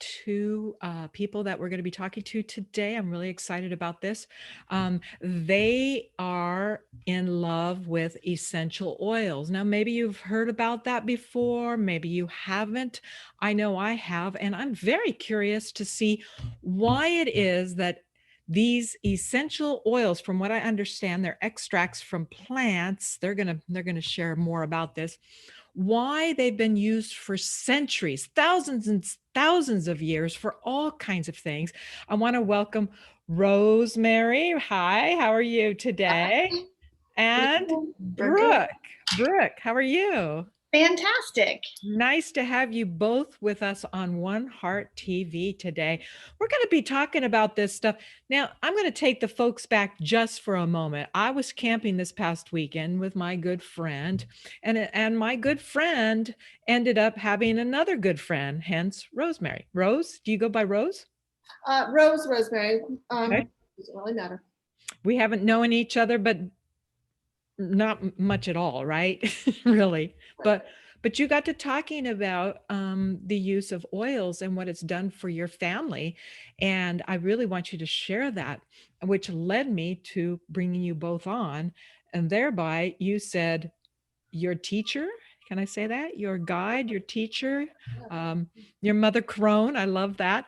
two people that we're going to be talking to today. I'm really excited about this. They are in love with essential oils. Now, maybe you've heard about that before, maybe you haven't. I know I have, and I'm very curious to see why it is that these essential oils, from what I understand, they're extracts from plants. They're gonna share more about this, why they've been used for centuries, thousands and thousands of years for all kinds of things. I want to welcome Rosemary. Hi, how are you today? And We're good. Brooke. Brooke, how are you? Fantastic. Nice to have you both with us on WonHeart TV today. We're going to be talking about this stuff. Now, I'm going to take the folks back just for a moment. I was camping this past weekend with my good friend, and my good friend ended up having another good friend, hence Rosemary. Rose, do you go by Rose? Rosemary. Okay. Doesn't really matter. We haven't known each other, but not much at all, right? Really. But you got to talking about the use of oils and what it's done for your family, and I really want you to share that, which led me to bringing you both on, and thereby you said your teacher. Can I say that? Your guide, your teacher, um, your mother crone. I love that.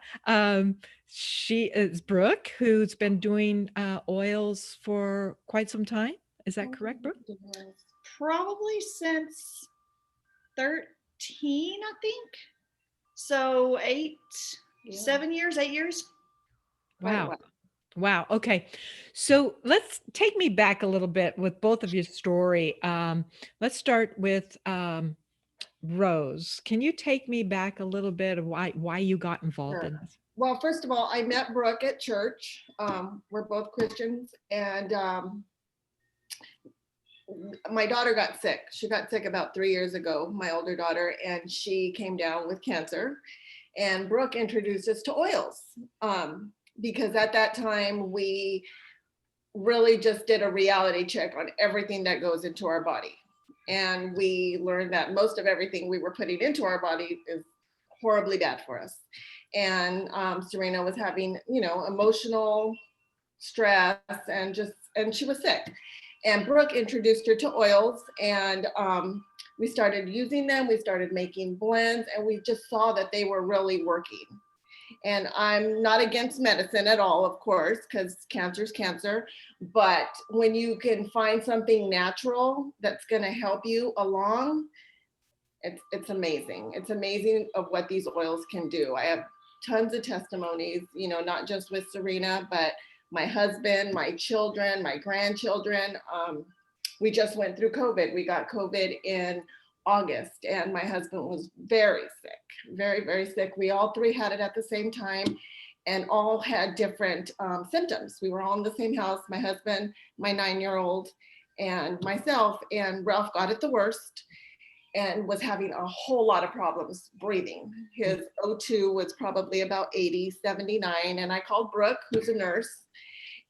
She is Brooke, who's been doing oils for quite some time. Is that correct, Brooke? Probably since 13, I think. So 7 years, 8 years. Wow. Wow. Okay. So let's take me back a little bit with both of your story. Let's start with Rose. Can you take me back a little bit of why you got involved in this? Well, first of all, I met Brooke at church. We're both Christians, and my daughter got sick. She got sick about 3 years ago, my older daughter, and she came down with cancer. And Brooke introduced us to oils because at that time we really just did a reality check on everything that goes into our body. And we learned that most of everything we were putting into our body is horribly bad for us. And Serena was having, emotional stress and she was sick. And Brooke introduced her to oils, and we started using them. We started making blends, and we just saw that they were really working. And I'm not against medicine at all, of course, because cancer is cancer. But when you can find something natural that's going to help you along, it's amazing. It's amazing of what these oils can do. I have tons of testimonies, not just with Serena, but my husband, my children, my grandchildren. We just went through COVID. We got COVID in August, and my husband was very sick, very, very sick. We all three had it at the same time and all had different symptoms. We were all in the same house, my husband, my 9-year-old, and myself, and Ralph got it the worst and was having a whole lot of problems breathing. His O2 was probably about 80, 79, and I called Brooke, who's a nurse,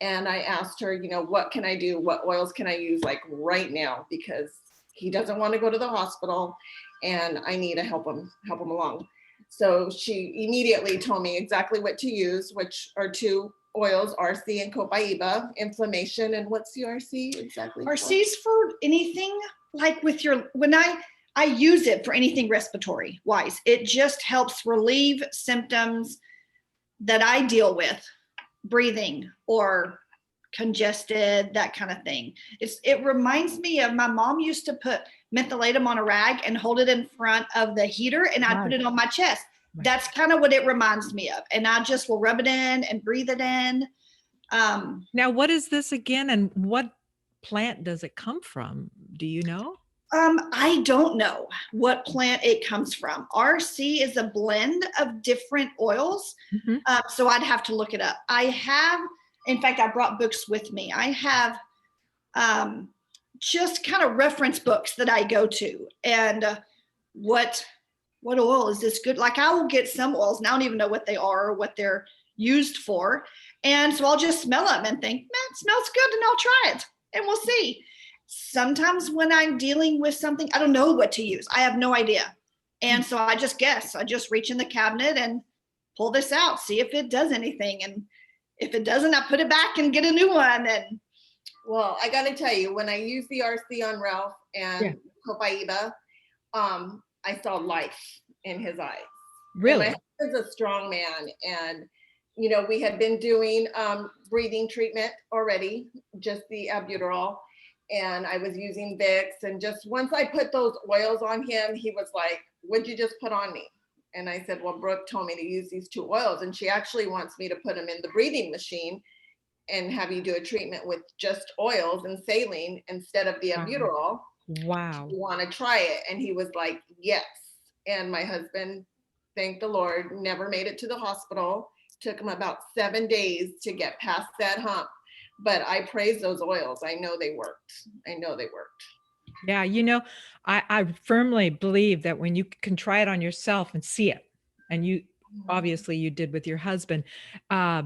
and I asked her, what can I do? What oils can I use like right now? Because he doesn't want to go to the hospital and I need to help him along. So she immediately told me exactly what to use, which are two oils, RC and Copaiba, inflammation. And what's the RC exactly? RC's for anything like when I use it for anything respiratory wise. It just helps relieve symptoms that I deal with, breathing or congested, that kind of thing. It reminds me of my mom used to put mentholatum on a rag and hold it in front of the heater, and I put it on my chest. That's kind of what it reminds me of. And I just will rub it in and breathe it in. Now, what is this again, and what plant does it come from? Do you know? I don't know what plant it comes from. RC is a blend of different oils. Mm-hmm. So I'd have to look it up. In fact, I brought books with me. I have just kind of reference books that I go to, and what oil is this good? Like I will get some oils and I don't even know what they are or what they're used for. And so I'll just smell them and think, man, it smells good, and I'll try it and we'll see. Sometimes when I'm dealing with something, I don't know what to use. I have no idea. And so I just guess. I just reach in the cabinet and pull this out, see if it does anything. And if it doesn't, I put it back and get a new one. And Well, I got to tell you, when I used the RC on Ralph and Copaiba, I saw life in his eyes. And my Really? husband's a strong man. And, you know, we had been doing breathing treatment already, just the albuterol. And I was using Vicks. And just once I put those oils on him, he was like, what'd you just put on me? And I said, well, Brooke told me to use these 2 oils. And she actually wants me to put him in the breathing machine and have you do a treatment with just oils and saline instead of the albuterol. Wow. You want to try it? And he was like, yes. And my husband, thank the Lord, never made it to the hospital. Took him about 7 days to get past that hump. But I praise those oils. I know they worked. I know they worked. Yeah, you know, I firmly believe that when you can try it on yourself and see it, and you obviously you did with your husband, uh,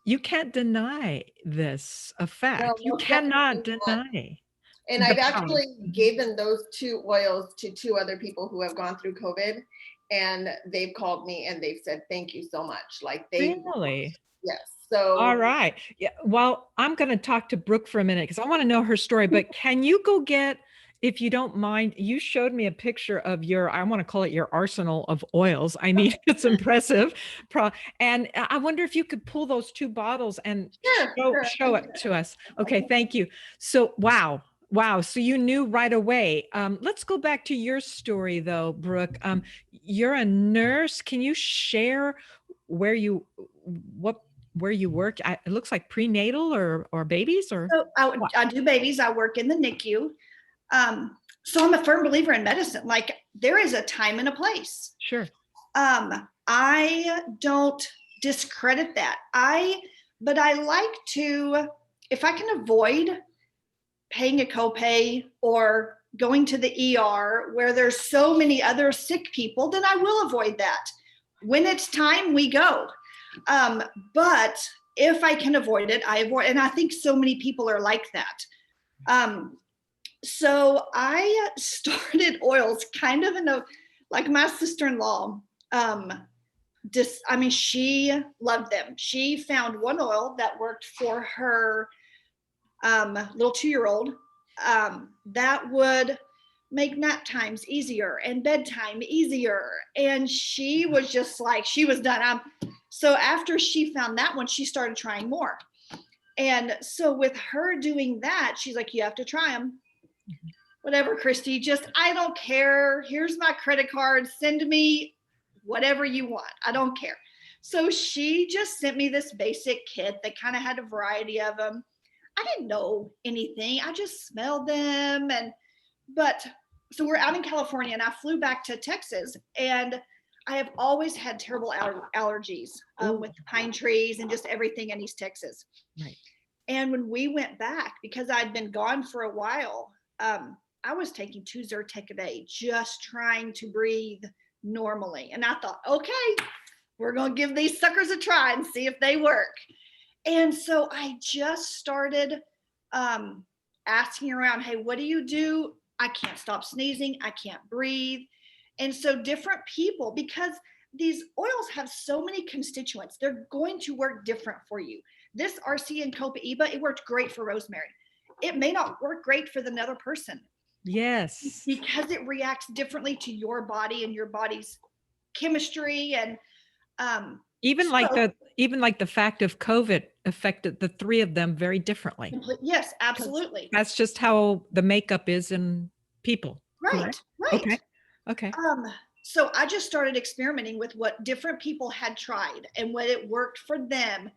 you can't deny this No, effect. You most cannot definitely not. deny And the I've power. actually given those 2 oils to 2 other people who have gone through COVID, and they've called me and they've said, thank you so much. Like Really? yes. All So right. Yeah. Well, I'm going to talk to Brooke for a minute because I want to know her story. But can you go get, if you don't mind, you showed me a picture of your, I want to call it your arsenal of oils. I mean, it's impressive. And I wonder if you could pull those 2 bottles and sure, sure. show it to us. Okay. Thank you. So, wow. Wow. So you knew right away. Let's go back to your story though, Brooke. You're a nurse. Can you share where you, what, where you work? It looks like prenatal or babies or so what? I do babies. I work in the NICU. So I'm a firm believer in medicine. Like there is a time and a place. Sure. I don't discredit that. But I like to, if I can avoid paying a copay or going to the ER where there's so many other sick people, then I will avoid that. When it's time, we go. But if I can avoid it, I avoid. And I think so many people are like that. So I started oils kind of in a, like my sister-in-law, she loved them. She found one oil that worked for her little 2-year-old that would make nap times easier and bedtime easier. And she was just like, she was done. So after she found that one, she started trying more. And so with her doing that, she's like, you have to try them. Whatever, Christy, just, I don't care. Here's my credit card. Send me whatever you want. I don't care. So she just sent me this basic kit that kind of had a variety of them. I didn't know anything. I just smelled them. So we're out in California and I flew back to Texas, and I have always had terrible allergies with pine trees and just everything in East Texas. Right. And when we went back, because I'd been gone for a while, I was taking 2 Zyrtec a day, just trying to breathe normally. And I thought, okay, we're going to give these suckers a try and see if they work. And so I just started asking around, hey, what do you do? I can't stop sneezing. I can't breathe. And so different people, because these oils have so many constituents, they're going to work different for you. This RC and Copaiba, it worked great for Rosemary. It may not work great for another person. Yes. Because it reacts differently to your body and your body's chemistry. And even like the fact of COVID affected the 3 of them very differently. Yes, absolutely. That's just how the makeup is in people. Right, correct? right. Okay. So I just started experimenting with what different people had tried and what it worked for them.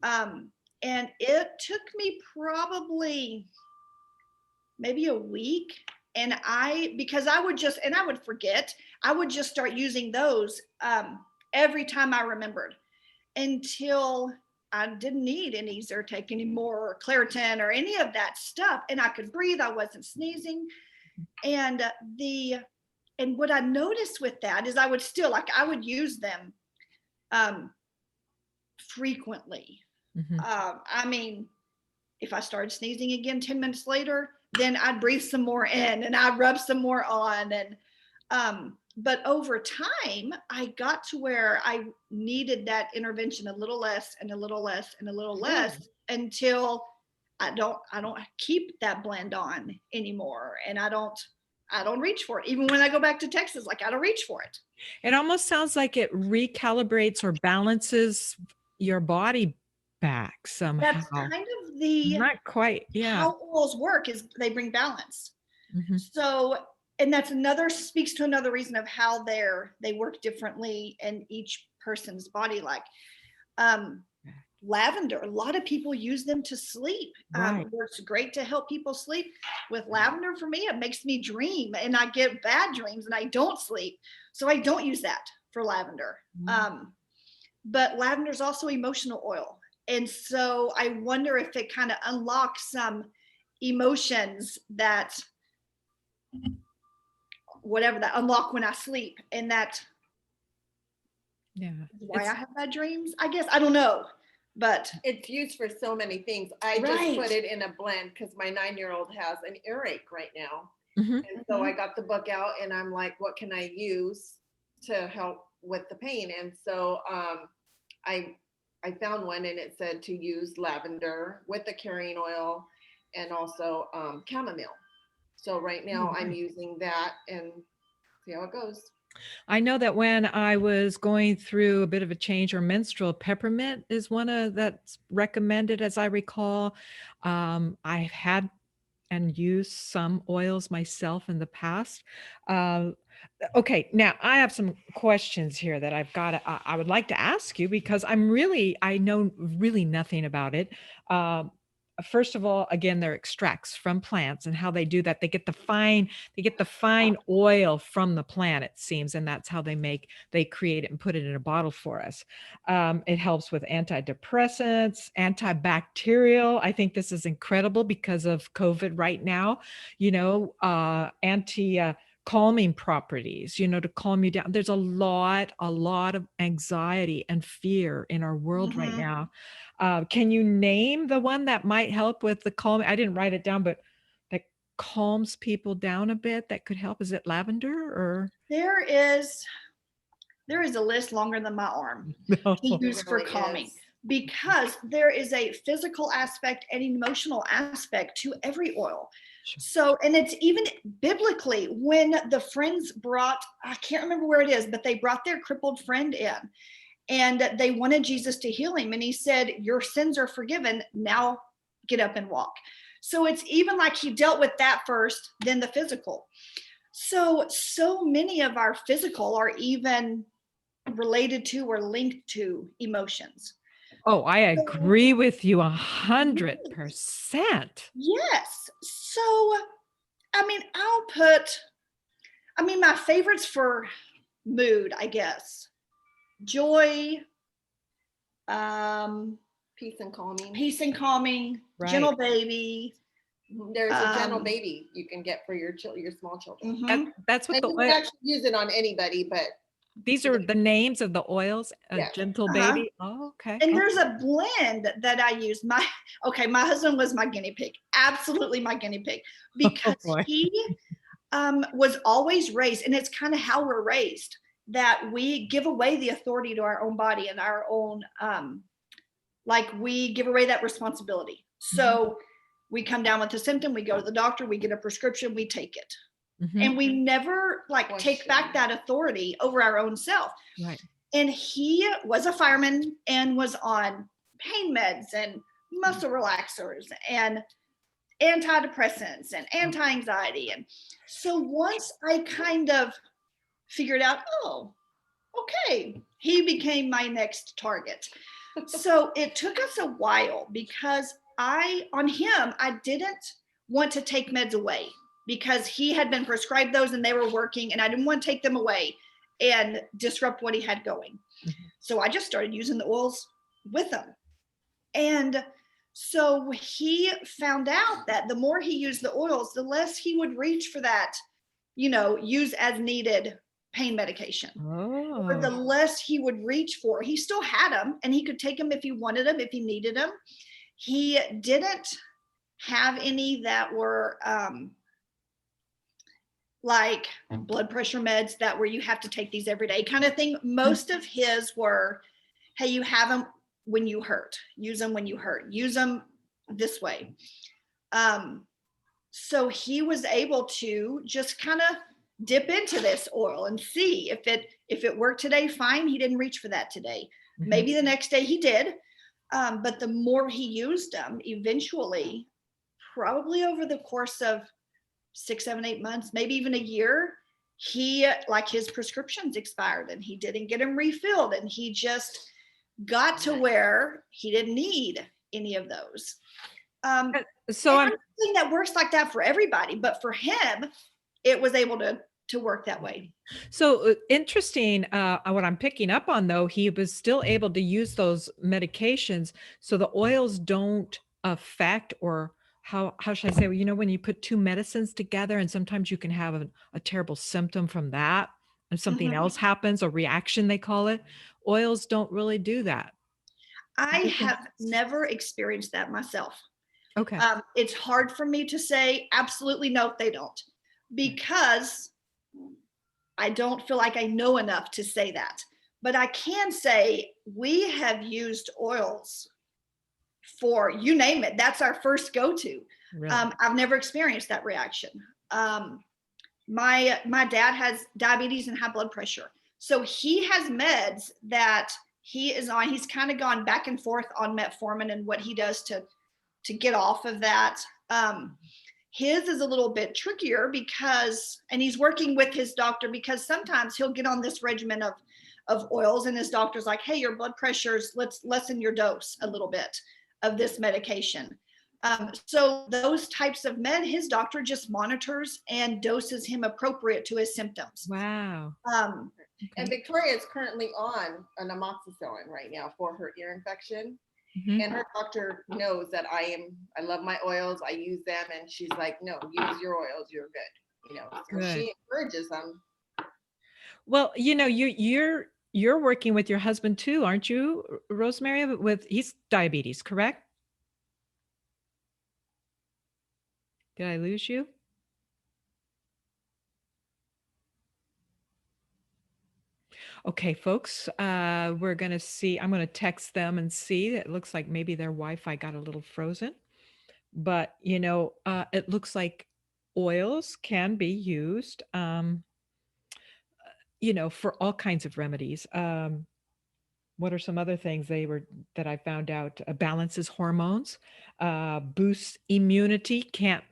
And it took me probably maybe a week. And because I would forget, I would just start using those every time I remembered, until I didn't need any Zyrtec anymore or Claritin or any of that stuff. And I could breathe, I wasn't sneezing. And what I noticed with that is I would use them frequently. I mean, if I started sneezing again 10 minutes later, then I'd breathe some more in and I'd rub some more on. And But over time, I got to where I needed that intervention a little less and a little less and a little less until I don't keep that blend on anymore. And I don't reach for it. Even when I go back to Texas, like I don't reach for it. It almost sounds like it recalibrates or balances your body back somehow. That's kind of the Not quite. Yeah. how oils work, is they bring balance. Mhm. So, and that's another, speaks to another reason of how they work differently in each person's body. Like lavender, a lot of people use them to sleep. Right. Works great to help people sleep. With lavender, for me, it makes me dream, and I get bad dreams and I don't sleep. So I don't use that for lavender. But lavender is also emotional oil. And so I wonder if it kind of unlocks some emotions that whatever that unlock when I sleep. And that Yeah. why I have bad dreams, I guess. I don't know. But it's used for so many things. I just Right. put it in a blend because my 9-year-old has an earache right now. Mhm. And so I got the book out and I'm like, what can I use to help with the pain? And so I found one and it said to use lavender with the carrion oil and also chamomile. So right now I'm using that and see how it goes. I know that when I was going through a bit of a change or menstrual, peppermint is one of that's recommended, as I recall. I've had and used some oils myself in the past. Uh, okay, now I have some questions here that I would like to ask you because I know really nothing about it. Um, First of all, again, they're extracts from plants and how they do that. They get the fine oil from the plant, it seems, and that's how they create it and put it in a bottle for us. It helps with antidepressants, antibacterial. I think this is incredible because of COVID right now, calming properties, to calm you down. There's a lot of anxiety and fear in our world right now. Can you name the one that might help with the calming? I didn't write it down, but that calms people down a bit that could help. Is it lavender or? there is a list longer than my arm No. to use for really calming, is. because there is a physical aspect and emotional aspect to every oil. Sure. So, and it's even biblically, when the friends brought, I can't remember where it is, but they brought their crippled friend in and they wanted Jesus to heal him. And he said, your sins are forgiven. Now get up and walk. So it's even like he dealt with that first, then the physical. So many of our physical are even related to or linked to emotions. Oh, I agree with you 100%. Yes. So, my favorites for mood, I guess. Joy, Peace and calming. peace and calming, Right. gentle baby. There's a gentle Um, baby you can get for your small children. mhm. That's what And the you can oil, actually use it on anybody, but these are the names of the oils, a Yeah. gentle Uh-huh. baby. Oh, okay. And there's a blend that I use. My husband was my guinea pig, absolutely my guinea pig, because boy. he was always raised, and it's kind of how we're raised, that we give away the authority to our own body and our own, like we give away that responsibility. So we come down with a symptom, we go to the doctor, we get a prescription, we take it. Mhm. And we never take back that authority over our own self. Right. And he was a fireman and was on pain meds and muscle relaxers and antidepressants and anti-anxiety. And so once I kind of figured out, oh, okay, he became my next target. So it took us a while, because I didn't want to take meds away, because he had been prescribed those and they were working, and I didn't want to take them away and disrupt what he had going. So I just started using the oils with him. And so he found out that the more he used the oils, the less he would reach for that, use as needed pain medication. Or the Oh. less he would reach for. He still had them and he could take them if he wanted them, if he needed them. He didn't have any that were like blood pressure meds that where you have to take these every day kind of thing. Most of his were, hey, you have them when you hurt, use them when you hurt, use them this way. So he was able to just kind of dip into this oil and see if it worked today, fine. He didn't reach for that today. Maybe the next day he did. But the more he used them, eventually, probably over the course of 6, 7, 8 months, maybe even a year, he, like, his prescriptions expired and he didn't get them refilled, and he just got to where he didn't need any of those. So I'm saying that works like that for everybody, but for him, it was able to work that way. So interesting. What I'm picking up on, though, he was still able to use those medications, so the oils don't affect, or how should I say? Well, when you put two medicines together, and sometimes you can have a terrible symptom from that, and something else happens, a reaction they call it. Oils don't really do that. I have never experienced that myself. Okay. It's hard for me to say absolutely no, they don't, because I don't feel like I know enough to say that. But I can say we have used oils for, you name it. That's our first go-to. Really? I've never experienced that reaction. My dad has diabetes and high blood pressure. So he has meds that he is on. He's kind of gone back and forth on metformin and what he does to get off of that. His is a little bit trickier because, and he's working with his doctor, because sometimes he'll get on this regimen of oils and his doctor's like, hey, your blood pressure's, let's lessen your dose a little bit of this medication. So those types of med, his doctor just monitors and doses him appropriate to his symptoms. Wow. And Victoria is currently on an amoxicillin right now for her ear infection. And her doctor knows that I love my oils, I use them, and she's like, no, use your oils, you're good. So Good. she encourages them. Well, you're working with your husband too, aren't you, Rosemary? He's diabetes, correct? Did I lose you? Okay, folks, we're going to see. I'm going to text them and see. It looks like maybe their Wi-Fi got a little frozen, but it looks like oils can be used, for all kinds of remedies. What are some other things that I found out? Balances hormones, boosts immunity. Can't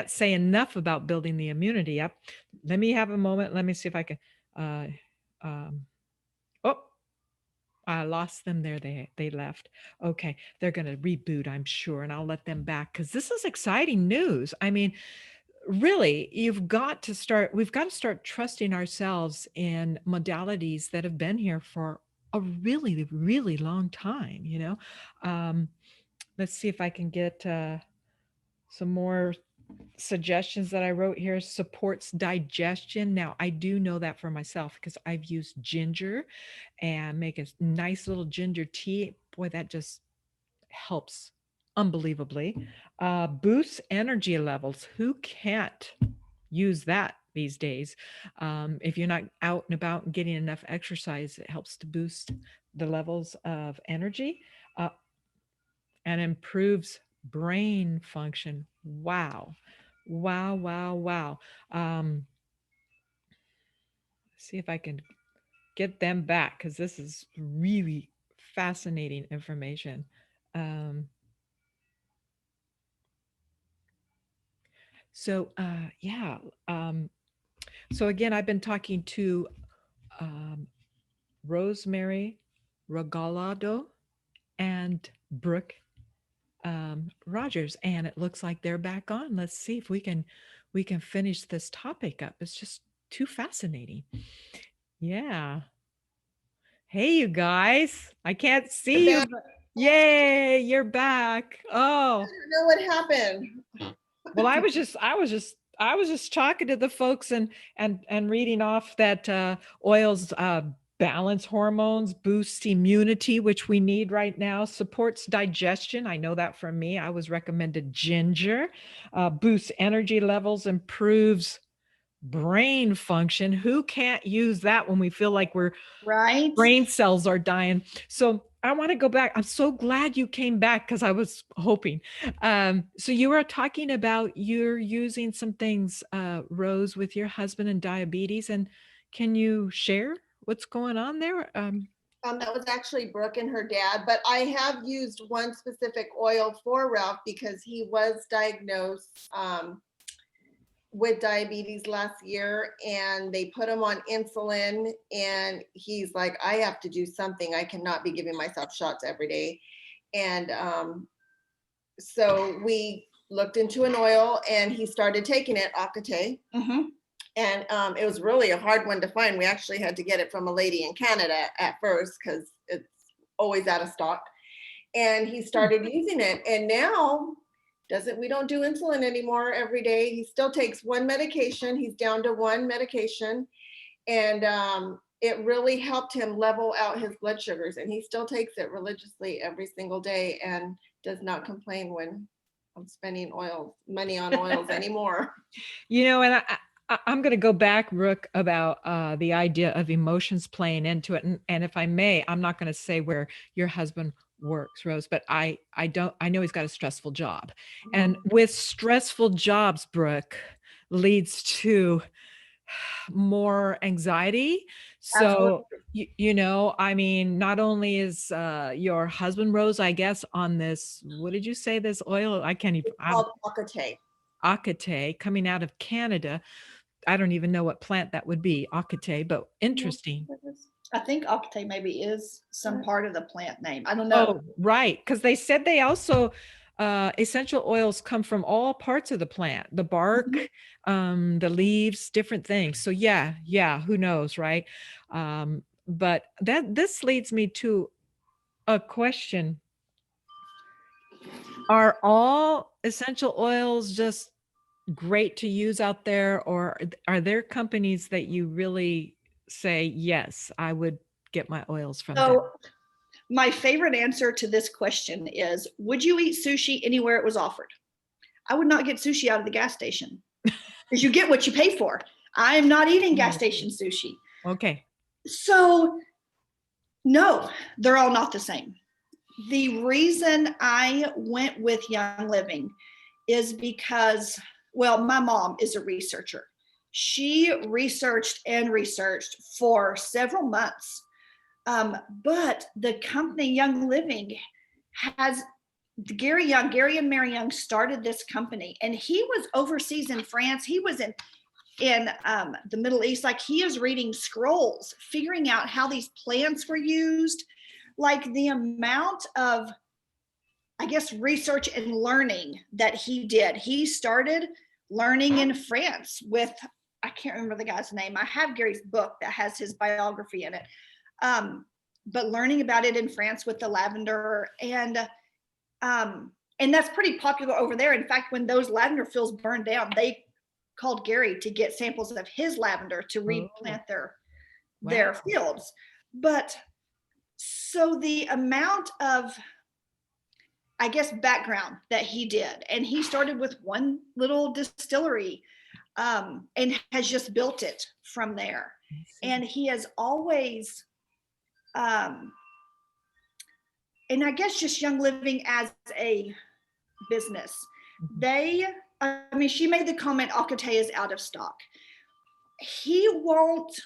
say enough about building the immunity up. Let me have a moment. Let me see if I can. Oh, I lost them there. They left. Okay, they're going to reboot, I'm sure, and I'll let them back, because this is exciting news. I mean, really, we've got to start trusting ourselves in modalities that have been here for a really, really long time. Let's see if I can get some more suggestions that I wrote here. Supports digestion. Now, I do know that for myself because I've used ginger and make a nice little ginger tea. Boy, that just helps unbelievably. Boosts energy levels. Who can't use that these days? If you're not out and about and getting enough exercise, it helps to boost the levels of energy, and improves brain function. Wow. See if I can get them back, because this is really fascinating information. So again, I've been talking to Rosemary Regalado and Brooke Rogers, and it looks like they're back on. Let's see if we can finish this topic up. It's just too fascinating. Yeah. Hey, you guys. I can't see you. Yay, you're back. Oh. I don't know what happened. Well, I was just talking to the folks and reading off that oils balance hormones, boosts immunity, which we need right now, supports digestion. I know that from me. I was recommended ginger, boosts energy levels, improves brain function. Who can't use that when we feel like we're Right? brain cells are dying? So I want to go back. I'm so glad you came back because I was hoping. So you were talking about you're using some things, Rose, with your husband and diabetes. And can you share what's going on there? That was actually Brooke and her dad, but I have used one specific oil for Ralph because he was diagnosed with diabetes last year, and they put him on insulin, and he's like, I have to do something. I cannot be giving myself shots every day. And so we looked into an oil, and he started taking it, Akate. Mm-hmm. And it was really a hard one to find. We actually had to get it from a lady in Canada at first because it's always out of stock. And he started using it, and now we don't do insulin anymore every day. He still takes one medication. He's down to one medication, and it really helped him level out his blood sugars, and he still takes it religiously every single day and does not complain when I'm spending money on oils anymore. And I'm going to go back, Brooke, about the idea of emotions playing into it. And if I may, I'm not going to say where your husband works, Rose, but I know he's got a stressful job. And with stressful jobs, Brooke, leads to more anxiety. So, I mean, not only is your husband, Rose, I guess, on this, what did you say, this oil? I can't even. It's called Akate. Akate, coming out of Canada. I don't even know what plant that would be, Akate, but interesting. I think Octane maybe is some part of the plant name. I don't know. Oh, right. Because they said they also, essential oils come from all parts of the plant, the bark, the leaves, different things. So yeah, who knows, right? But this leads me to a question. Are all essential oils just great to use out there, or are there companies that you really say, yes, I would get my oils from them? So my favorite answer to this question is, would you eat sushi anywhere it was offered? I would not get sushi out of the gas station because you get what you pay for. I'm not eating gas station sushi. Okay. So no, they're all not the same. The reason I went with Young Living is because, well, my mom is a researcher. She researched and researched for several months. But the company Young Living has Gary and Mary Young started this company, and he was overseas in France. He was in the Middle East. Like, he is reading scrolls, figuring out how these plants were used. Like, the amount of, I guess, research and learning that he did. He started learning in France with, I can't remember the guy's name. I have Gary's book that has his biography in it. But learning about it in France with the lavender, and that's pretty popular over there. In fact, when those lavender fields burned down, they called Gary to get samples of his lavender to replant their fields. But so the amount of, I guess, background that he did, and he started with one little distillery, and has just built it from there. And he has always, and I guess just Young Living as a business, she made the comment, Akate is out of stock. He won't,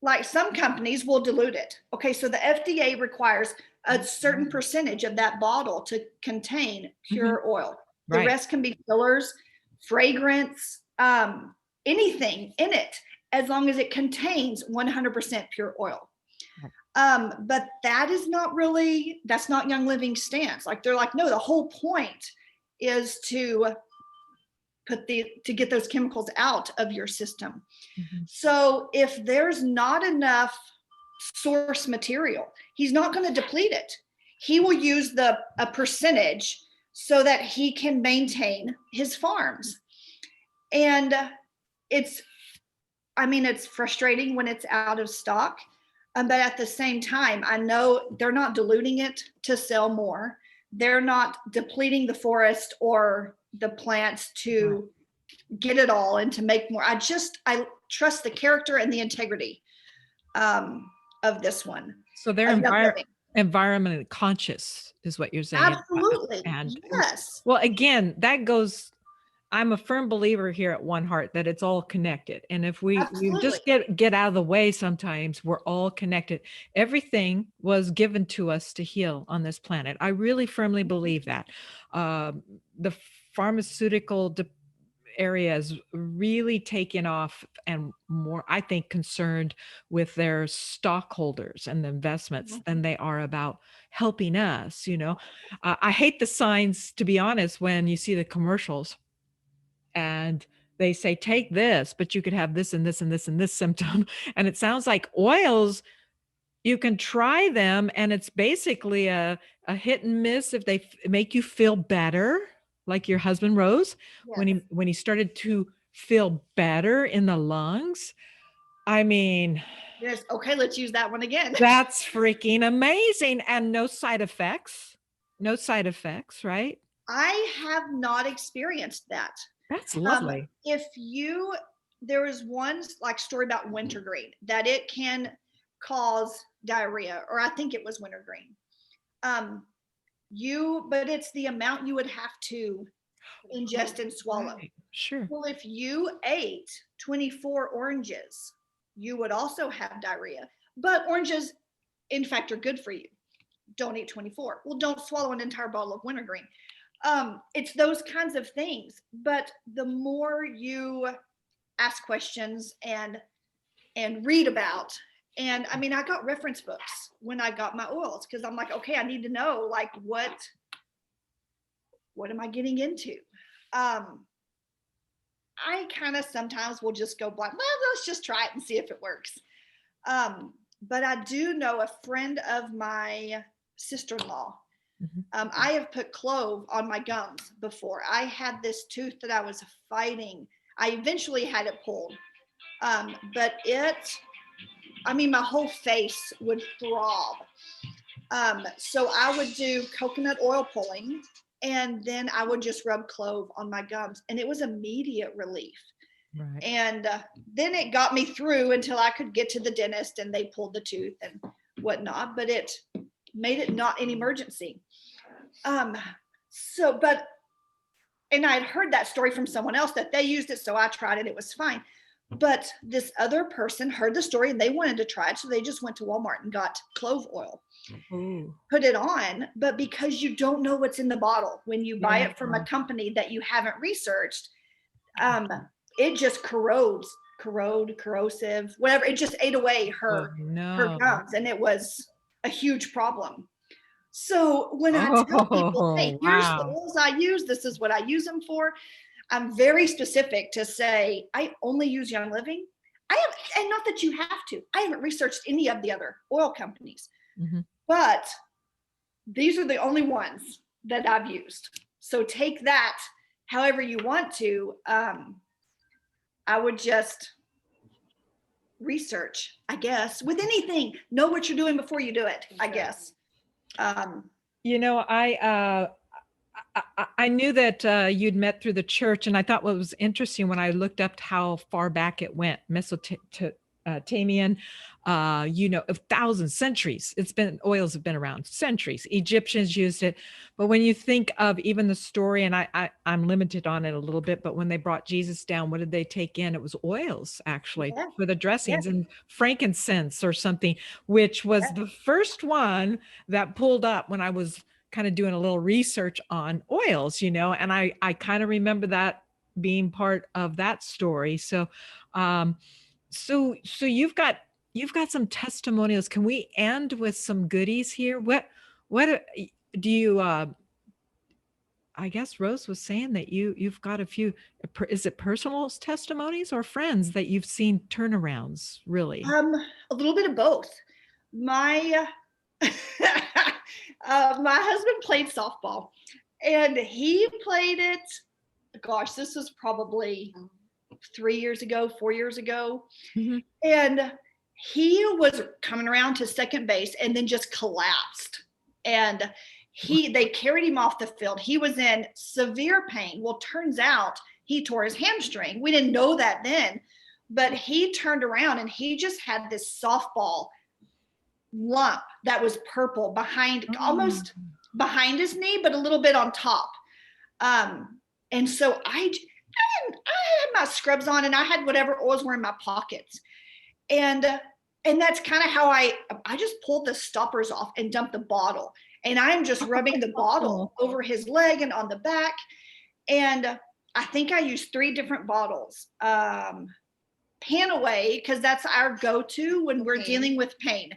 like some companies will dilute it. Okay, so the FDA requires a certain percentage of that bottle to contain pure oil. The rest can be fillers, fragrance, anything in it, as long as it contains 100% pure oil. But that's not Young Living's stance. Like, they're like, no, the whole point is to get those chemicals out of your system. So if there's not enough source material, he's not going to deplete it. He will use a percentage so that he can maintain his farms. And it's frustrating when it's out of stock. But at the same time, I know they're not diluting it to sell more. They're not depleting the forest or the plants to get it all and to make more. I trust the character and the integrity of this one. So they're Young Living. environmentally conscious is what you're saying. Absolutely. And Yes. well, again, that goes, I'm a firm believer here at WonHeart that it's all connected. And if we just get out of the way, sometimes we're all connected. Everything was given to us to heal on this planet. I really firmly believe that. The pharmaceutical area is really taken off and more, I think, concerned with their stockholders and the investments than they are about helping us. I hate the signs, to be honest, when you see the commercials and they say, take this, but you could have this and this and this and this symptom. And it sounds like oils, you can try them and it's basically a hit and miss. If they make you feel better, like your husband Rose, Yes. when he started to feel better in the lungs. I mean, Yes. Okay, let's use that one again. that's freaking amazing. And no side effects, right? I have not experienced that. That's lovely. There is one like story about wintergreen that it can cause diarrhea, or I think it was wintergreen. But it's the amount you would have to ingest and swallow. Right. Sure. Well, if you ate 24 oranges, you would also have diarrhea. But oranges, in fact, are good for you. Don't eat 24. Well, don't swallow an entire bottle of wintergreen. It's those kinds of things. But the more you ask questions and read about, and I mean, I got reference books when I got my oils because I'm like, okay, I need to know like what am I getting into? I kind of sometimes will just go blind. Well, let's just try it and see if it works. But I do know a friend of my sister-in-law. I have put clove on my gums before. I had this tooth that I was fighting. I eventually had it pulled. But my whole face would throb. So I would do coconut oil pulling, and then I would just rub clove on my gums, and it was immediate relief. Right. And then it got me through until I could get to the dentist and they pulled the tooth and whatnot, but it made it not an emergency. And I'd heard that story from someone else that they used it, so I tried it, it was fine. But this other person heard the story and they wanted to try it, so they just went to Walmart and got clove oil. Ooh. Put it on, but because you don't know what's in the bottle when you buy it from a company that you haven't researched, it just corrosive, whatever. It just ate away her gums, and it was a huge problem. So when I tell people, hey, here's the oils I use, this is what I use them for, I'm very specific to say, I only use Young Living. And not that you have to, I haven't researched any of the other oil companies, but these are the only ones that I've used. So take that however you want to. I would just research, I guess, with anything, know what you're doing before you do it, I guess. I knew that you'd met through the church, and I thought what was interesting when I looked up how far back it went, Mesopotamian, of thousands, centuries. Oils have been around centuries. Egyptians used it. But when you think of even the story, and I'm limited on it a little bit, but when they brought Jesus down, what did they take in? It was oils, actually, for the dressings, and frankincense or something, which was the first one that pulled up when I was kind of doing a little research on oils, and I kind of remember that being part of that story. So, so you've got some testimonials. Can we end with some goodies here? What do you, I guess Rose was saying that you've got a few, is it personal testimonies or friends that you've seen turnarounds, really? A little bit of both. My husband played softball, and he played it, gosh, this was probably 4 years ago. And he was coming around to second base and then just collapsed. And they carried him off the field. He was in severe pain. Well, turns out he tore his hamstring. We didn't know that then, but he turned around and he just had this softball lump that was purple behind, almost behind his knee, but a little bit on top. And so I had my scrubs on and I had whatever oils were in my pockets. And that's kind of how I just pulled the stoppers off and dumped the bottle. And I'm just rubbing the bottle over his leg and on the back. And I think I used 3 different bottles. Panaway, because that's our go-to when we're dealing with pain.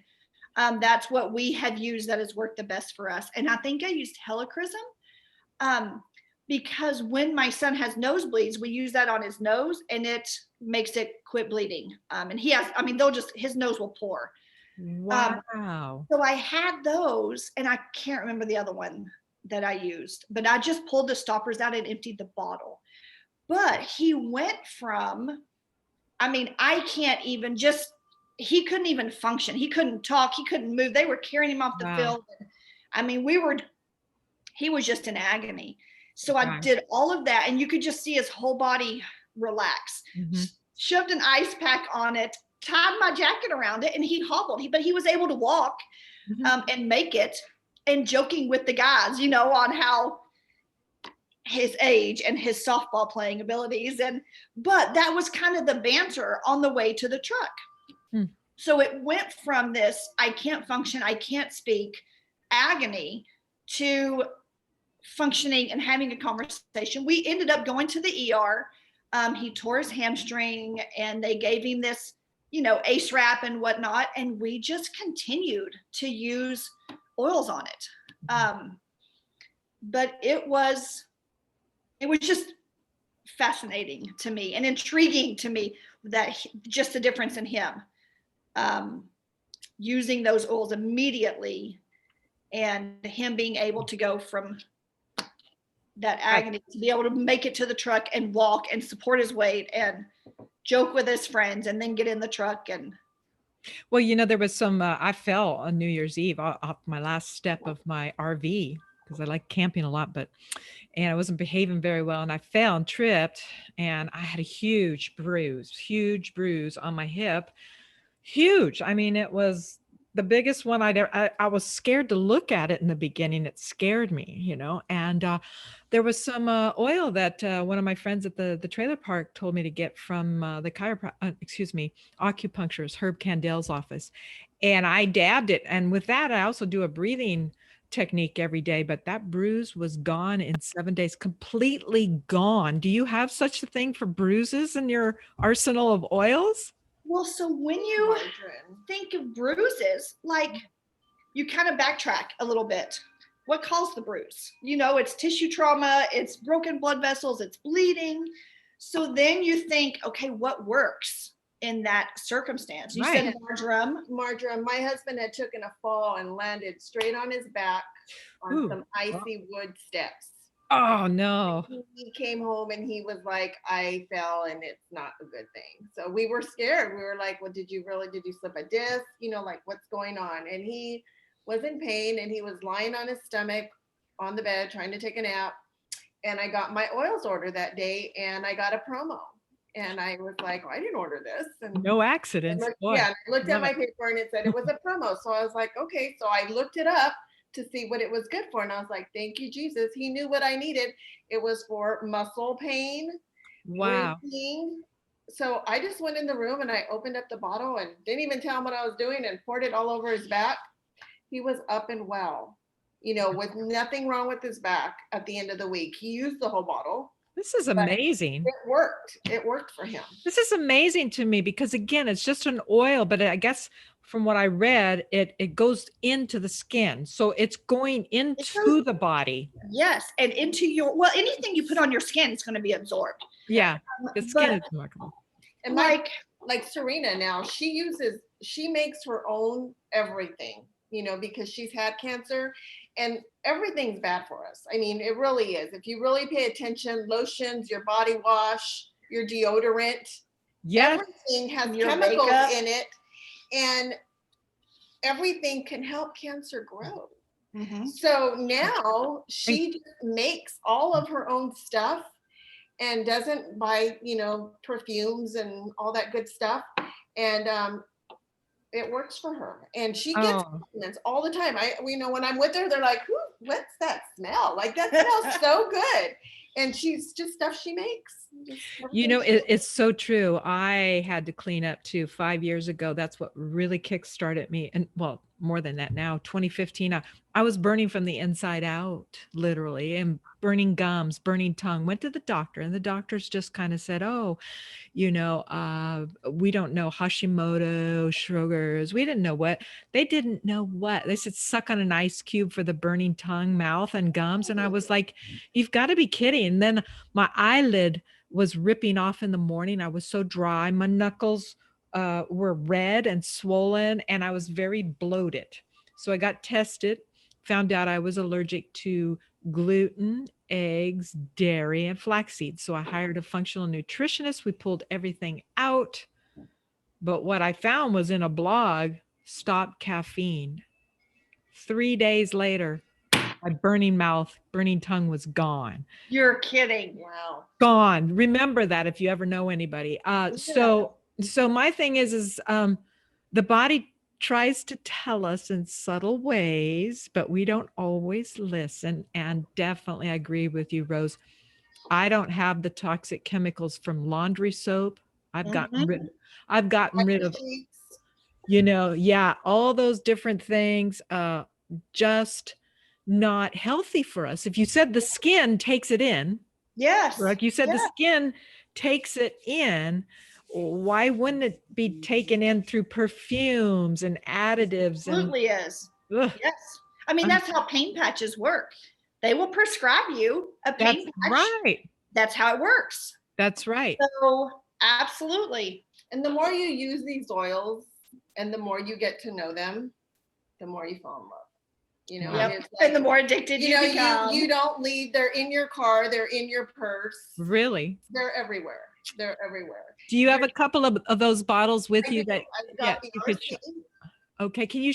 That's what we have used that has worked the best for us. And I think I used Helichrysum because when my son has nosebleeds, we use that on his nose and it makes it quit bleeding. And he has, his nose will pour. Wow. So I had those and I can't remember the other one that I used, but I just pulled the stoppers out and emptied the bottle. But he went from, he couldn't even function. He couldn't talk. He couldn't move. They were carrying him off the field. He was just in agony. So I did all of that and you could just see his whole body relax, shoved an ice pack on it, tied my jacket around it, and he hobbled. But he was able to walk and make it, and joking with the guys, on how his age and his softball playing abilities. But that was kind of the banter on the way to the truck. So it went from this, I can't function, I can't speak, agony, to functioning and having a conversation. We ended up going to the ER. He tore his hamstring and they gave him this, ACE wrap and whatnot. And we just continued to use oils on it. But it was just fascinating to me and intriguing to me that just the difference in him using those oils immediately and him being able to go from that agony to be able to make it to the truck and walk and support his weight and joke with his friends and then get in the truck. And well, there was some I fell on New Year's Eve off my last step of my RV because I like camping a lot, and I wasn't behaving very well, and I fell and tripped, and I had a huge bruise on my hip. Huge. It was the biggest one I'd ever. I was scared to look at it in the beginning. It scared me, and there was some oil that one of my friends at the trailer park told me to get from the acupuncturist Herb Candel's office, and I dabbed it. And with that, I also do a breathing technique every day, but that bruise was gone in 7 days, completely gone. Do you have such a thing for bruises in your arsenal of oils? Well, so when you think of bruises, like you kind of backtrack a little bit. What caused the bruise? It's tissue trauma, it's broken blood vessels, it's bleeding. So then you think, okay, what works in that circumstance? You said marjoram. Marjoram. My husband had taken a fall and landed straight on his back on some icy wood steps. Oh no. He came home and he was like, I fell and it's not a good thing. So we were scared. We were like, well, did you slip a disc? Like what's going on? And he was in pain and he was lying on his stomach on the bed trying to take a nap. And I got my oils order that day and I got a promo. And I was like, I didn't order this. And no accidents. I looked at my paper and it said it was a promo. So I was like, okay. So I looked it up to see what it was good for. And I was like, thank you, Jesus. He knew what I needed. It was for muscle pain. Wow. Breathing. So I just went in the room and I opened up the bottle and didn't even tell him what I was doing and poured it all over his back. He was up and well, with nothing wrong with his back at the end of the week. He used the whole bottle. This is amazing. It worked. It worked for him. This is amazing to me because again, it's just an oil, but I guess from what I read, it goes into the skin. So it's going into the body. Yes. And into anything you put on your skin is going to be absorbed. Yeah. The skin is remarkable. And like Serena now, she makes her own everything, because she's had cancer and everything's bad for us. It really is. If you really pay attention, lotions, your body wash, your deodorant, everything has chemicals in it. and everything can help cancer grow. Mhm. So now she just makes all of her own stuff and doesn't buy, perfumes and all that good stuff. And it works for her. And she gets Oh, compliments all the time. When I'm with her, they're like, what's that smell? Like, that smells so good. And she's just stuff she makes. it's so true. I had to clean up too 5 years ago. That's what really kickstarted me. And well, more than that now, 2015, I was burning from the inside out, literally, and burning gums, burning tongue. Went to the doctor, and the doctors just kind of said, oh, we don't know Hashimoto, sugars. We didn't know what. They didn't know what. They said, suck on an ice cube for the burning tongue, mouth, and gums. And I was like, you've got to be kidding. And then my eyelid was ripping off in the morning. I was so dry. My knuckles were red and swollen, and I was very bloated. So I got tested, found out I was allergic to gluten, eggs, dairy, and flaxseed. So I hired a functional nutritionist. We pulled everything out. But what I found was in a blog, stop caffeine. 3 days later, my burning mouth, burning tongue was gone. You're kidding. Wow. Gone. Remember that if you ever know anybody. So my thing is the body tries to tell us in subtle ways, but we don't always listen. And definitely I agree with you, Rose. I don't have the toxic chemicals from laundry soap. I've gotten Mhm. rid I've gotten rid of, all those different things, just not healthy for us. If you said the skin takes it in, Yes. like you said, the Yeah. skin takes it in, why wouldn't it be taken in through perfumes and additives and Absolutely is. ugh, Yes. I mean, I'm- that's how pain patches work. They will prescribe you a that's pain patch. right. That's how it works. That's right. So, absolutely. And the more you use these oils and the more you get to know them, the more you fall in love. Wow. It's And the like, more addicted you become. you don't leave. They're in your car. They're in your purse. Really? They're everywhere. They're everywhere. Do you have a couple of those bottles with you that I've got the you could RC. okay, can you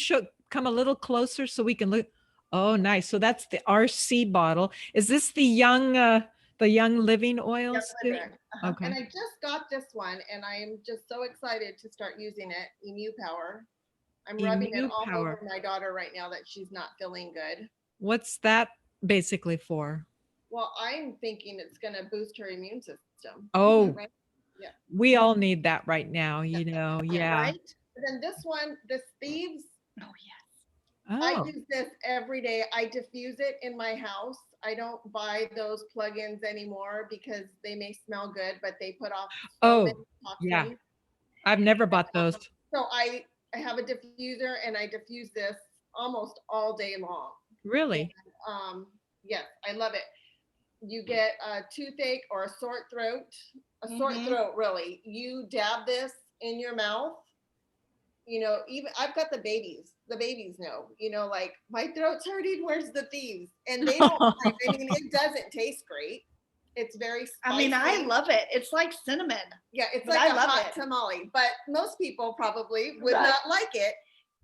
come a little closer so we can look? Oh, nice. So that's the RC bottle. Is this the young living oils too? Living. And Okay. I just got this one, and I am just so excited to start using it. Emu Power. I'm rubbing it Emu all Power. over my daughter right now that she's not feeling good. What's that basically for? Well, I'm thinking it's going to boost her immune system. Oh, Right? Yeah. we all need that right now, yeah. Right? And then this one, this Thieves, Oh, yes. I Oh, use this every day. I diffuse it in my house. I don't buy those plugins anymore because they may smell good, but they put off so many yeah. toxins. I've never bought those. So I have a diffuser and I diffuse this almost all day long. Really? Yes, I love it. You get a toothache or a sore throat, really. You dab this in your mouth. Even I've got the babies. The babies know, like, my throat's hurting. Where's the Thieves? And they don't mind. I mean, it doesn't taste great. It's very spicy. I mean, I love it. It's like cinnamon. Yeah, it's But like I a love hot it. tamale, but most people probably would Right. not like it.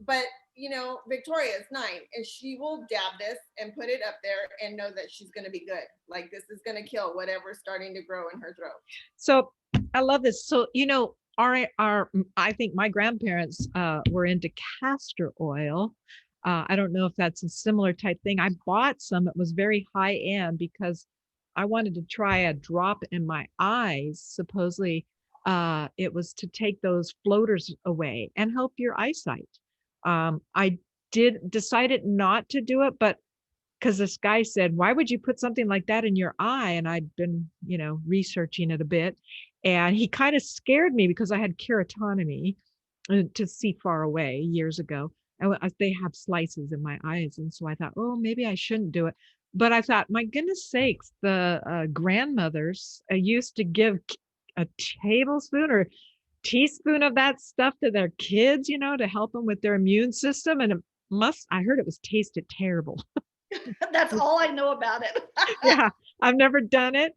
But Victoria is 9, and she will dab this and put it up there and know that she's going to be good. Like, this is going to kill whatever's starting to grow in her throat. So I love this. So, I think my grandparents were into castor oil. I don't know if that's a similar type thing. I bought some. It was very high end because I wanted to try a drop in my eyes. Supposedly, it was to take those floaters away and help your eyesight. I decided not to do it, but because this guy said, why would you put something like that in your eye? And I'd been, researching it a bit. And he kind of scared me because I had keratotomy to see far away years ago. And they have slices in my eyes. And so I thought, oh, maybe I shouldn't do it. But I thought, my goodness sakes, the grandmothers used to give a tablespoon or teaspoon of that stuff to their kids, to help them with their immune system. And I heard it was tasted terrible. That's all I know about it. Yeah, I've never done it.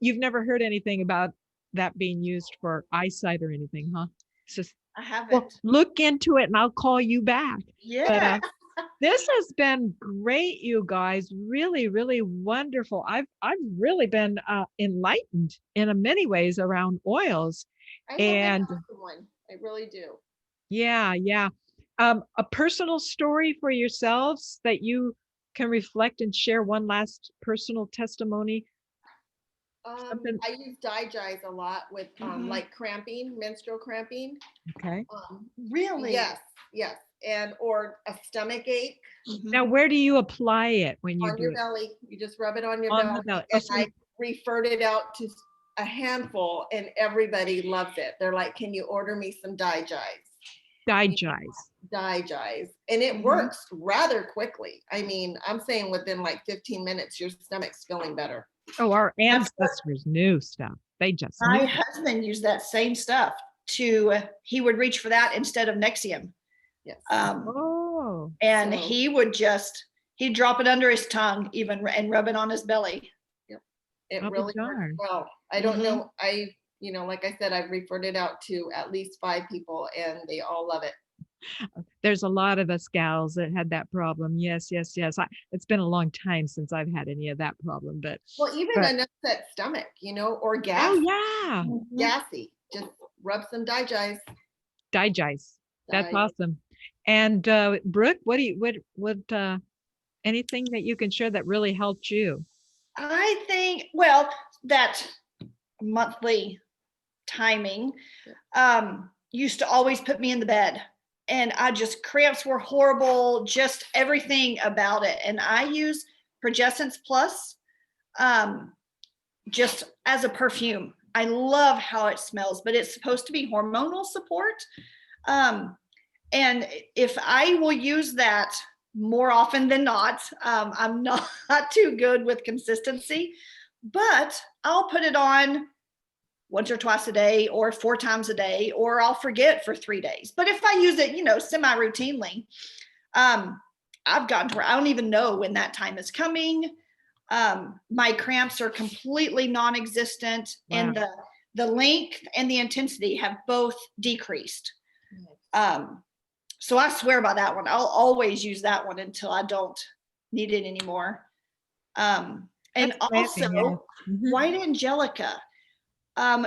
You've never heard anything about that being used for eyesight or anything, huh? It's just I Well, haven't. look into it and I'll call you back. But Yeah. this has been great, you guys. Really, really wonderful. I've really been enlightened in many ways around oils. I have an And awesome one. I really do. yeah, yeah. A personal story for yourselves that you can reflect and share one last personal testimony. Something. I use Digize a lot with like cramping, menstrual cramping. Okay. Really? Yes, yes, and or a stomach ache Now, where do you apply it when you on do your it? belly. You just rub it on your On belly, the belly. Oh, and so I referred it out to a handful, and everybody loves it. They're like, "Can you order me some Digize?" Digize. Digize, and it works rather quickly. I mean, I'm saying within like 15 minutes, your stomach's feeling better. Oh, our That's what ancestors knew stuff. They just my knew. husband used that same stuff he would reach for that instead of Nexium. Yes. Oh, And So- he'd drop it under his tongue even and rub it on his belly. It I'll be really works darned. well. I don't know. Like I said, I've referred it out to at least 5 people and they all love it. There's a lot of us gals that had that problem. Yes, yes, yes. It's been a long time since I've had any of that problem, but Well, even But- an upset stomach, or oh gas, yeah, gassy, just rub some Digize. Digize. That's Di- awesome. And Brooke, what anything that you can share that really helped you? I think, well, that monthly timing used to always put me in the bed. And cramps were horrible, just everything about it. And I use Progessence Plus just as a perfume. I love how it smells, but it's supposed to be hormonal support. And if I will use that more often than not, I'm not too good with consistency, but I'll put it on once or twice a day or 4 times a day, or I'll forget for 3 days. But if I use it, semi-routinely, I've gotten to where I don't even know when that time is coming. My cramps are completely non-existent, and the length and the intensity have both decreased. So I swear by that one. I'll always use that one until I don't need it anymore. And That's amazing, also yeah. Mhm. white angelica,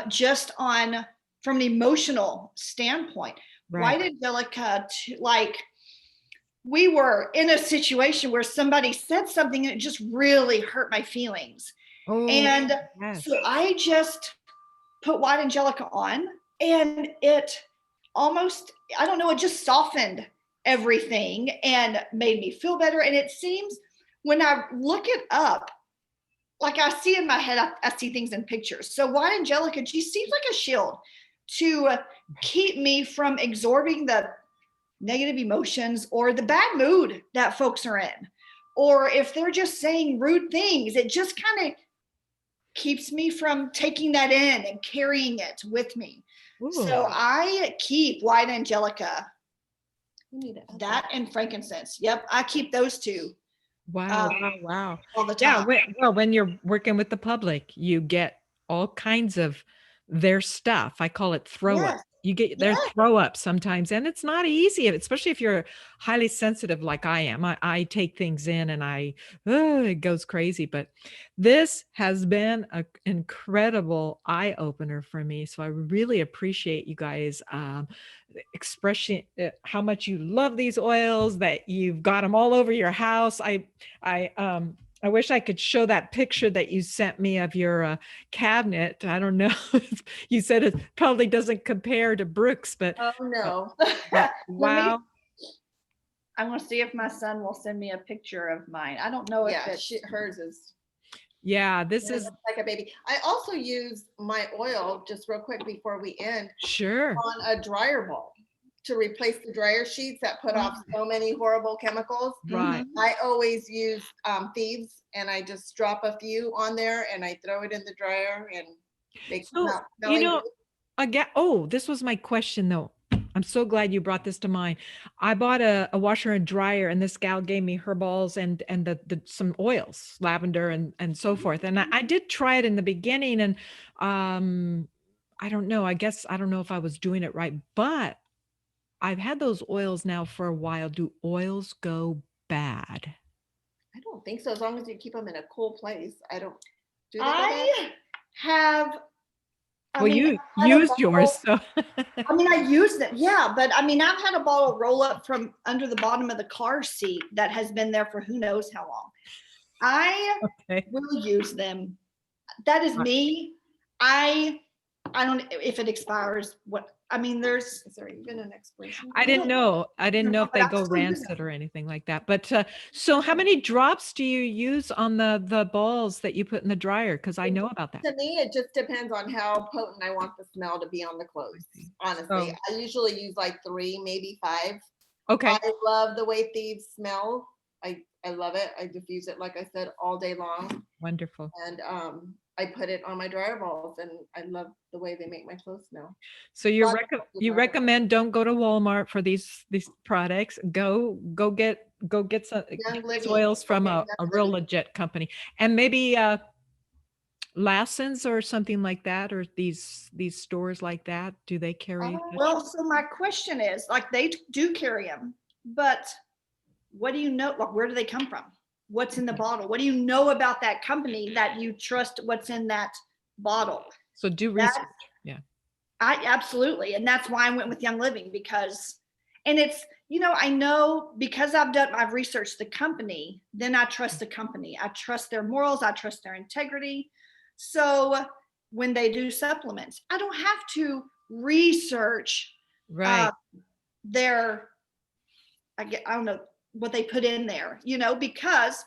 just from an emotional standpoint, Right. white angelica, we were in a situation where somebody said something and it just really hurt my feelings. Oh, And yes. so I just put white angelica on, and it almost, I don't know, it just softened everything and made me feel better. And it seems when I look it up, like I see in my head, I see things in pictures. So white angelica just seems like a shield to keep me from absorbing the negative emotions or the bad mood that folks are in. Or if they're just saying rude things, it just kind of keeps me from taking that in and carrying it with me. Ooh. So I keep white angelica, You need to add that and frankincense. Yep, I keep those two Wow, wow. all the Yeah, time. when you're working with the public, you get all kinds of their stuff. I call it throw up. Yes. You get their Yes. throw up sometimes, and it's not easy, especially if you're highly sensitive like I am. I take things in and it goes crazy. But this has been an incredible eye opener for me. So I really appreciate you guys expressing how much you love these oils, that you've got them all over your house. I wish I could show that picture that you sent me of your cabinet. I don't know. You said it probably doesn't compare to Brooks, but Oh no. wow. I want to see if my son will send me a picture of mine. I don't know if Yeah, it's hers is Yeah, this is like a baby. I also use my oil, just real quick before we end, sure. on a dryer ball to replace the dryer sheets that put off so many horrible chemicals. Right. I always use thieves, and I just drop a few on there and I throw it in the dryer and make So, again, this was my question though. I'm so glad you brought this to mind. I bought a washer and dryer, and this gal gave me her balls and the some oils, lavender and so forth. And I did try it in the beginning, and I don't know. I guess I don't know if I was doing it right, but I've had those oils now for a while. Do oils go bad? I don't think so. As long as you keep them in a cool place. I don't. Do they go bad? I have, I Well, mean, you I had a used yours, bottle, so I mean, I use them, yeah, but I mean, I've had a bottle roll up from under the bottom of the car seat that has been there for who knows how long. I okay. will use them. That is me. I I don't if it expires. What I mean, there's Is there even an expiration I date? didn't know. I didn't know if but they I go still use rancid them. or anything like that. But so how many drops do you use on the balls that you put in the dryer? Because I know about that. To me, it just depends on how potent I want the smell to be on the I clothes. see. Honestly, So, I usually use like 3, maybe 5. okay, I love the way thieves smell. I love it. I diffuse it, like I said, all day long, wonderful. and I put it on my dryer balls, and I love the way they make my clothes smell. So Lots of you people recommend don't go to Walmart for these products. Go get some Young these Living. oils from Okay, a Young real Living. legit company, and maybe Lassen's or something like that, or these stores like that. Do they carry such? Well, so my question is, like, they do carry them, but what do you know? Like, where do they come from? What's in the bottle? What do you know about that company that you trust what's in that bottle? So do That research. Yeah. I absolutely, and that's why I went with Young Living because, and it's, I know because I've researched the company, then I trust the company. I trust their morals. I trust their integrity. So when they do supplements, I don't have to research uh, Right. their, I don't know what they put in there, because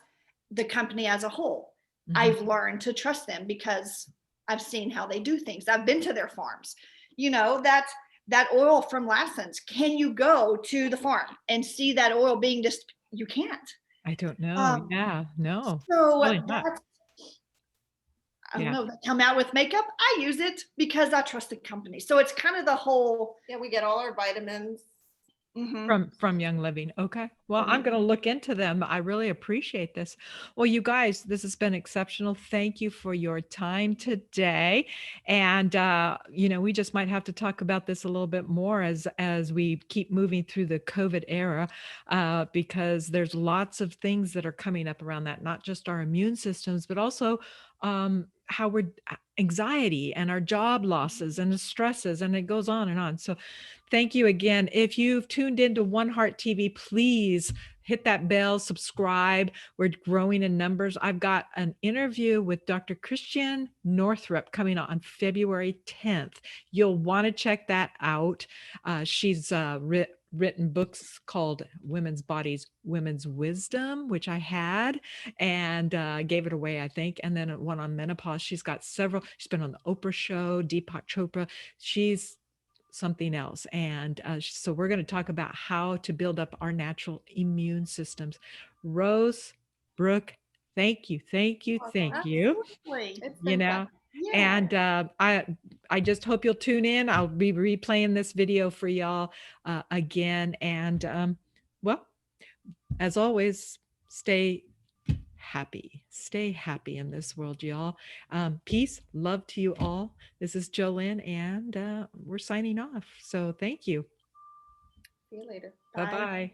the company as a whole, Mhm. I've learned to trust them because I've seen how they do things. I've been to their farms. That oil from Lassen's. Can you go to the farm and see that oil being just? You can't. I don't know. Um, Yeah. No. so Really not. that's I don't Yeah. know. They come out with makeup. I use it because I trust the company. So it's kind of the whole. Yeah, we get all our vitamins. Mhm. From Young Living. Okay. Well, I'm Mhm. going to look into them. I really appreciate this. Well, you guys, this has been exceptional. Thank you for your time today. And we just might have to talk about this a little bit more as we keep moving through the COVID era, because there's lots of things that are coming up around that, not just our immune systems, but also how we're anxiety and our job losses and the stresses, and it goes on and on. So thank you again. If you've tuned into WonHeart TV, please hit that bell, subscribe. We're growing in numbers. I've got an interview with Dr. Christian Northrup coming on February 10th. You'll want to check that out. She's written books called Women's Bodies, Women's Wisdom, which I had and gave it away, I think. And then one on menopause. She's got several. She's been on the Oprah show, Deepak Chopra. She's something else. And so we're going to talk about how to build up our natural immune systems. Rose, Brooke, thank you, thank you, thank you. Absolutely. It's You been fun. know, Yeah. and I just hope you'll tune in. I'll be replaying this video for y'all again. And well, as always, stay happy in this world, y'all. Peace, love to you all. This is Jolynn, and we're signing off. So thank you. See you later. Bye Bye. bye.